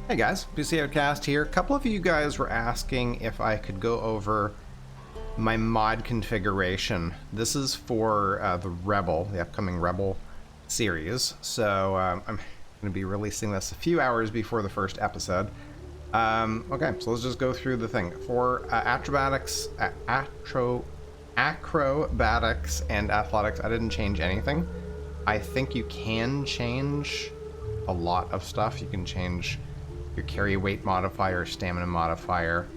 Hey guys, PC Outcast here. A couple of you guys were asking if I could go over my mod configuration. This is for the upcoming Rebel series. So I'm going to be releasing this a few hours before the first episode. Okay, so let's just go through the thing. For acrobatics, acrobatics and athletics, I didn't change anything. I think you can change a lot of stuff. You can change your carry weight modifier, stamina modifier,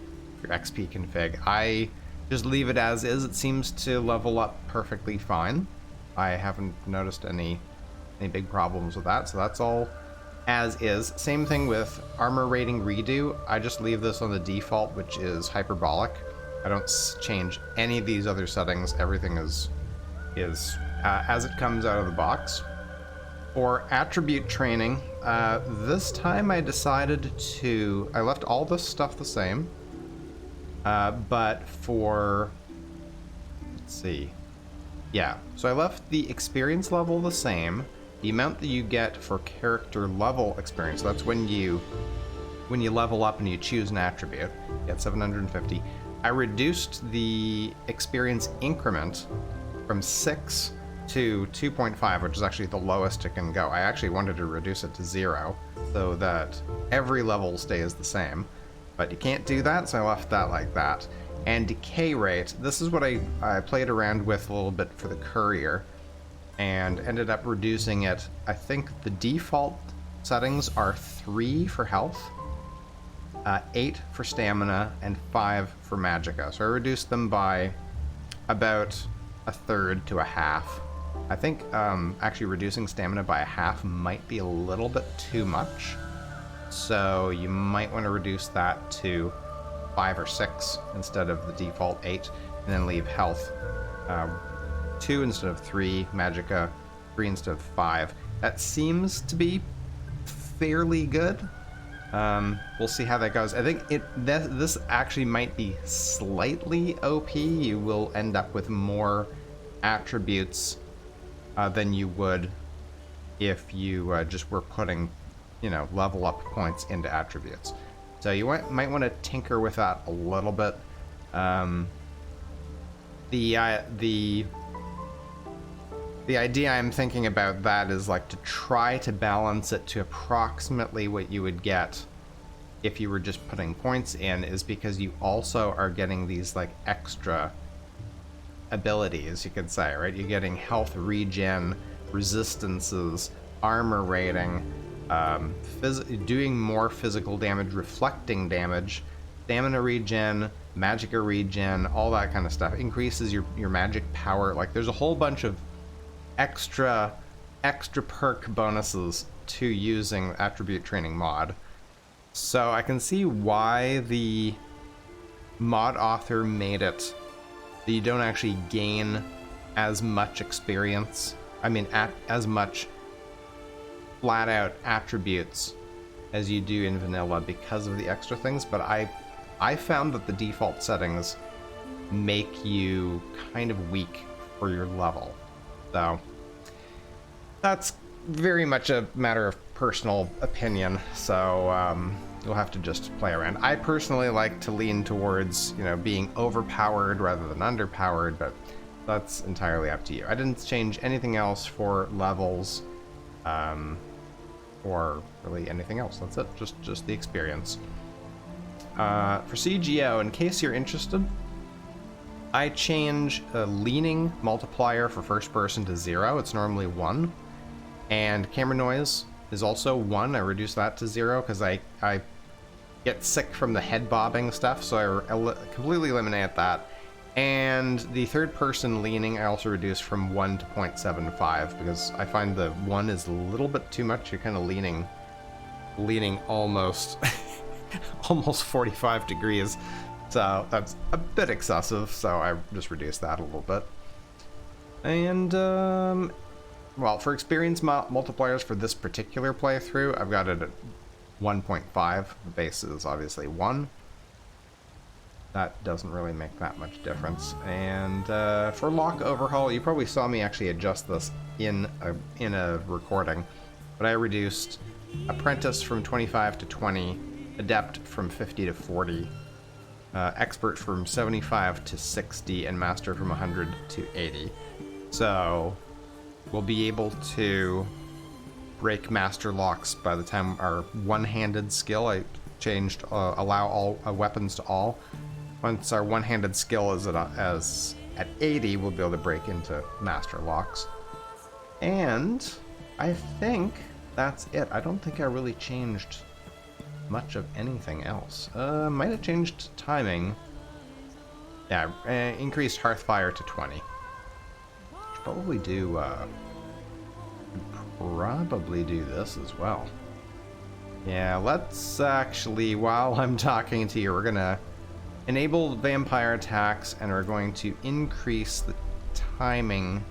your XP config. I just leave it as is. It seems to level up perfectly fine. I haven't noticed any big problems with that, so that's all as is. Same thing with armor rating redo. I just leave this on the default, which is hyperbolic. I don't change any of these other settings. Everything is as it comes out of the box. For attribute training, this time I decided I left all this stuff the same, but let's see, yeah, so I left the experience level the same, the amount that you get for character level experience, so that's when you level up and you choose an attribute, you get 750. I reduced the experience increment from 6 to 2.5, which is actually the lowest it can go. I actually wanted to reduce it to 0 so that every level stays the same, but you can't do that, so I left that like that. And decay rate, this is what I played around with a little bit for the courier and ended up reducing it. I think the default settings are 3 for health, 8 for stamina, and 5 for magicka. So I reduced them by about a third to a half. I think actually reducing stamina by a half might be a little bit too much, so you might want to reduce that to 5 or 6 instead of the default 8, and then leave health 2 instead of 3, magicka 3 instead of 5. That seems to be fairly good. We'll see how that goes. I think this actually might be slightly OP. You will end up with more attributes than you would if you just were putting, level up points into attributes. So you might want to tinker with that a little bit. The idea I'm thinking about that is like to try to balance it to approximately what you would get if you were just putting points in, is because you also are getting these like extra abilities, you could say, right? You're getting health regen, resistances, armor rating, doing more physical damage, reflecting damage, stamina regen, magicka regen, all that kind of stuff. Increases your magic power. Like, there's a whole bunch of extra perk bonuses to using attribute training mod. So I can see why the mod author made it that you don't actually gain as much experience. I mean, as much flat out attributes as you do in vanilla because of the extra things, but I found that the default settings make you kind of weak for your level. So that's very much a matter of personal opinion, so you'll have to just play around. I personally like to lean towards, being overpowered rather than underpowered, but that's entirely up to you. I didn't change anything else for levels, or really anything else. That's it, just the experience. For CGO, in case you're interested, I change a leaning multiplier for first person to 0. It's normally 1. And camera noise is also 1. I reduce that to 0 because I get sick from the head bobbing stuff, so I completely eliminate that. And the third person leaning I also reduce from 1 to 0.75 because I find the 1 is a little bit too much. You're kind of leaning almost almost 45 degrees. So that's a bit excessive, so I just reduced that a little bit. And well, for experience multipliers for this particular playthrough, I've got it at 1.5. The base is obviously 1. That doesn't really make that much difference. And for lock overhaul, you probably saw me actually adjust this in a recording, but I reduced Apprentice from 25 to 20, Adept from 50 to 40, Expert from 75 to 60, and Master from 100 to 80. So we'll be able to break Master locks by the time our one-handed skill, I changed allow all weapons to all. Once our one-handed skill is at 80, we'll be able to break into Master locks. And I think that's it. I don't think I really changed much of anything else. Might have changed timing. Yeah, increased Hearthfire to 20. Should probably do this as well. Yeah, let's actually, while I'm talking to you, we're gonna enable vampire attacks, and we're going to increase the timing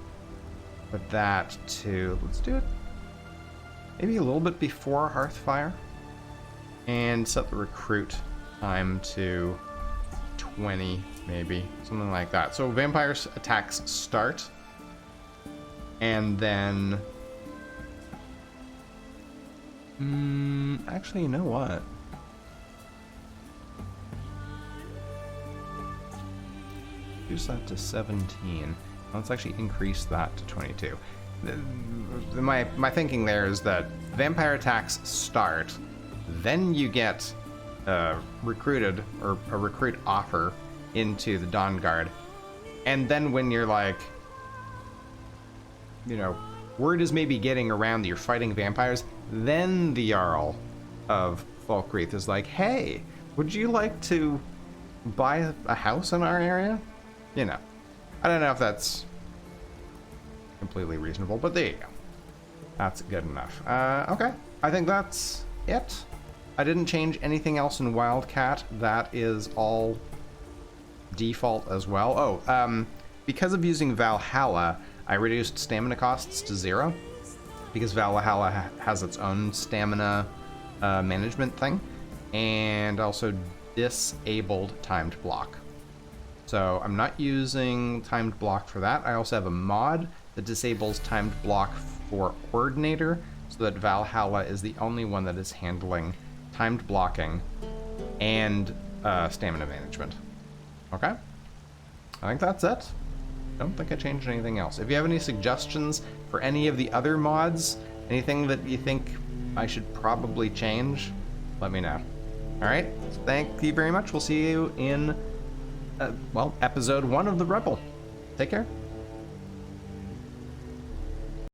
for that to, let's do it maybe a little bit before Hearthfire, and set the recruit time to 20, maybe, something like that. So vampire attacks start, and then actually, you know what? Use that to 17. Let's actually increase that to 22. My thinking there is that vampire attacks start, then you get recruited, or a recruit offer into the Dawn Guard, and then when you're like, you know, word is maybe getting around that you're fighting vampires, then the Jarl of Falkreath is like, hey, would you like to buy a house in our area? You know, I don't know if that's completely reasonable, but there you go. That's good enough. Okay, I think that's it. I didn't change anything else in Wildcat. That is all default as well. Oh, because of using Valhalla, I reduced stamina costs to 0, because Valhalla has its own stamina management thing, and also disabled timed block. So I'm not using timed block for that. I also have a mod that disables timed block for Ordinator, so that Valhalla is the only one that is handling timed blocking and stamina management. Okay? I think that's it. I don't think I changed anything else. If you have any suggestions for any of the other mods, anything that you think I should probably change, let me know. Alright, thank you very much. We'll see you in, well, episode 1 of The Rebel. Take care.